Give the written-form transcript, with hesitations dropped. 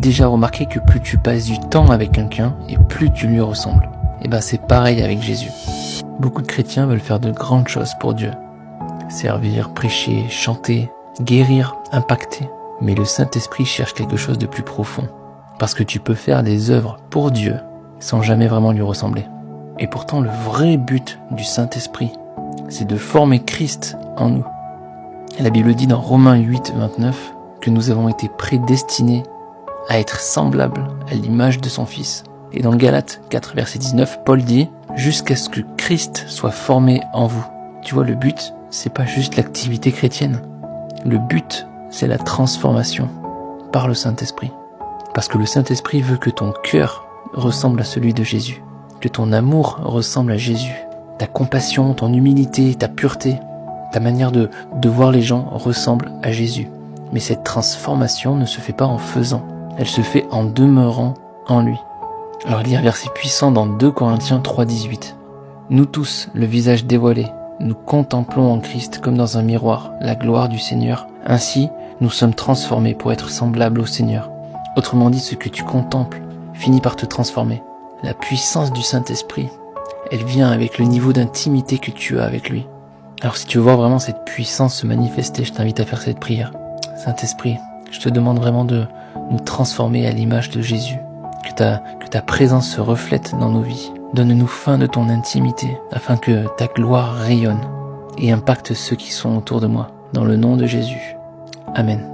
déjà remarqué que plus tu passes du temps avec quelqu'un et plus tu lui ressembles? Et ben c'est pareil avec Jésus. Beaucoup de chrétiens veulent faire de grandes choses pour Dieu. Servir, prêcher, chanter, guérir, impacter. Mais le Saint-Esprit cherche quelque chose de plus profond. Parce que tu peux faire des œuvres pour Dieu sans jamais vraiment lui ressembler. Et pourtant le vrai but du Saint-Esprit, c'est de former Christ en nous. Et la Bible dit dans Romains 8, 29 que nous avons été prédestinés à être semblables à l'image de son Fils. Et dans Galates 4, verset 19, Paul dit « Jusqu'à ce que Christ soit formé en vous ». Tu vois, le but, c'est pas juste l'activité chrétienne. Le but, c'est la transformation par le Saint-Esprit. Parce que le Saint-Esprit veut que ton cœur ressemble à celui de Jésus, que ton amour ressemble à Jésus, ta compassion, ton humilité, ta pureté, ta manière de voir les gens ressemble à Jésus. Mais cette transformation ne se fait pas en faisant, elle se fait en demeurant en lui. Alors il y a un verset puissant dans 2 Corinthiens 3, 18. Nous tous, le visage dévoilé, nous contemplons en Christ comme dans un miroir la gloire du Seigneur. Ainsi, nous sommes transformés pour être semblables au Seigneur. Autrement dit, ce que tu contemples finit par te transformer. La puissance du Saint-Esprit, elle vient avec le niveau d'intimité que tu as avec lui. Alors si tu veux voir vraiment cette puissance se manifester, je t'invite à faire cette prière. Saint-Esprit, je te demande vraiment de nous transformer à l'image de Jésus. Que ta présence se reflète dans nos vies. Donne-nous faim de ton intimité, afin que ta gloire rayonne et impacte ceux qui sont autour de moi. Dans le nom de Jésus. Amen.